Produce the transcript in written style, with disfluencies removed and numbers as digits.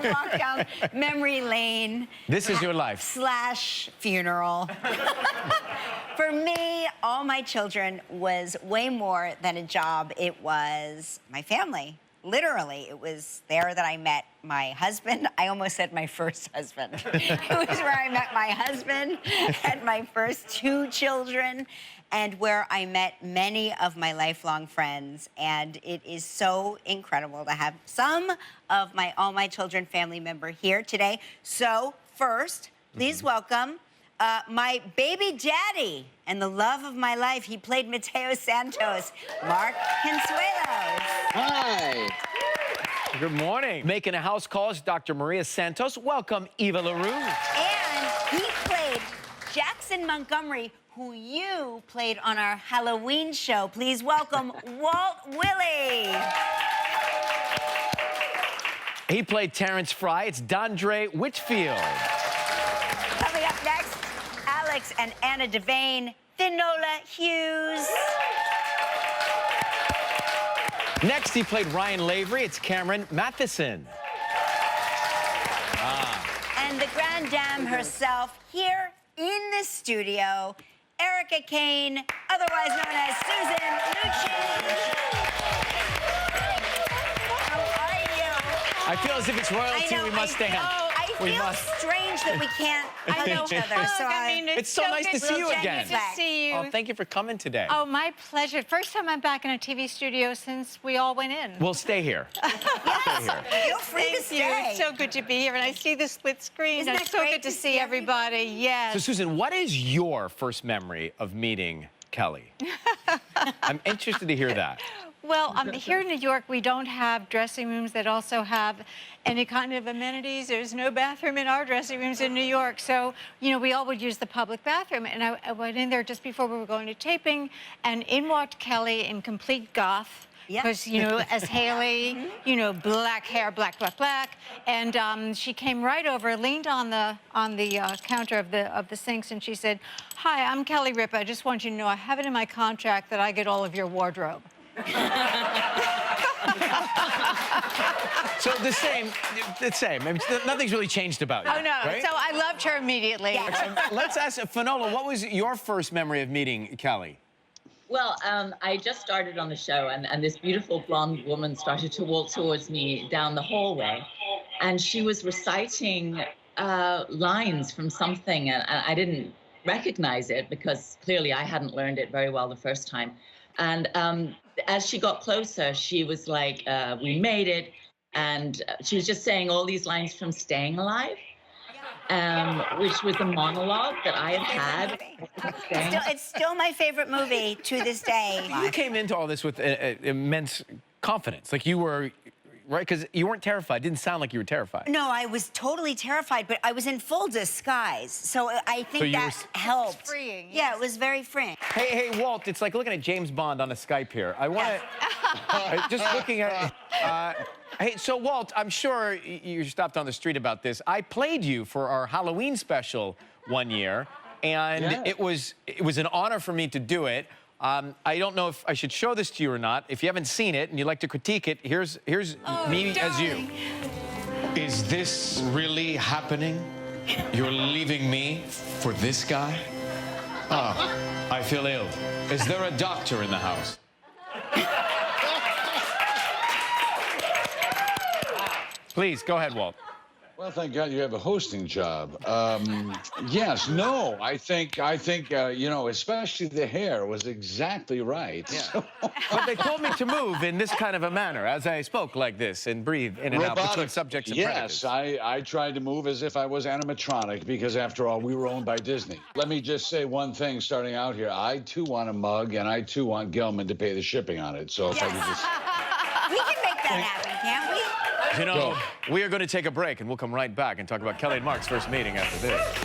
walk down memory lane. This is your life. Slash funeral. For me, All My Children was way more than a job. It was my family. Literally, it was there that I met my husband. I almost said my first husband. It was where I met my husband and my first 2 children, and where I met many of my lifelong friends. And it is so incredible to have some of my All My Children family member here today. So first, please welcome my baby daddy and the love of my life. He played Mateo Santos, Mark Consuelos. Hi. Good morning. Making a house call is Dr. Maria Santos. Welcome, Eva LaRue. And he played Jackson Montgomery, who you played on our Halloween show. Please welcome Walt Willey. He played Terrence Fry. It's Dondre Whitfield. Coming up next, Alex and Anna Devane, Finola Hughes. Next, he played Ryan Lavery. It's Cameron Mathison. And the Grand Dame herself here in the studio, Erica Kane, otherwise known as Susan Lucci. How are you? I feel as if it's royalty. We must stand. I feel strange that we can't hug each other. So it's so nice to see you again. Good to see you. Oh, thank you for coming today. Oh, my pleasure. First time I'm back in a TV studio since we all went in. We'll stay here. Yes, feel free to Thank you. stay. It's so good to be here, and I see the split screen. Isn't that It's so great good to to see see everybody. Yes. So, Susan, what is your first memory of meeting Kelly? I'm interested to hear that. Well, here in New York, we don't have dressing rooms that also have any kind of amenities. There's no bathroom in our dressing rooms in New York. So, you know, we all would use the public bathroom. And I went in there just before we were going to taping, and in walked Kelly in complete goth. Because, you know, as Haley, you know, black hair, black, black, black. And she came right over, leaned on the counter of the sinks, and she said, "Hi, I'm Kelly Ripa. I just want you to know I have it in my contract that I get all of your wardrobe." So the same. I mean, nothing's really changed about you. Oh, no. Right? So I loved her immediately. Yeah. Let's ask Finola, what was your first memory of meeting Kelly? Well, I just started on the show, and this beautiful blonde woman started to walk towards me down the hallway, and she was reciting lines from something, and I didn't recognize it because clearly I hadn't learned it very well the first time. And as she got closer, she was like, "We made it," and she was just saying all these lines from Staying Alive. Which was a monologue that I had. It's still my favorite movie to this day. You came into all this with immense confidence. Like you were, right? Because you weren't terrified. It didn't sound like you were terrified. No, I was totally terrified, but I was in full disguise. So I think that helped. It was freeing. Yeah, it was very freeing. Hey, Walt, it's like looking at James Bond on a Skype here. I want to, just looking at, hey, so Walt, I'm sure you stopped on the street about this. I played you for our Halloween special one year, and it was an honor for me to do it. I don't know if I should show this to you or not. If you haven't seen it and you'd like to critique it, here's me as you. Is this really happening? You're leaving me for this guy? Ah, I feel ill. Is there a doctor in the house? Please, go ahead, Walt. Well, thank God you have a hosting job. Yes, no, I think you know, especially the hair was exactly right. Yeah. So. But they told me to move in this kind of a manner, as I spoke like this and breathe in and out between subjects and predicate. predicate. Yes, I tried to move as if I was animatronic because, after all, we were owned by Disney. Let me just say one thing starting out here. I, too, want a mug, and I, too, want Gelman to pay the shipping on it. So if I could just... We can make that happen, can't we? You know, we are going to take a break, and we'll come right back and talk about Kelly and Mark's first meeting after this.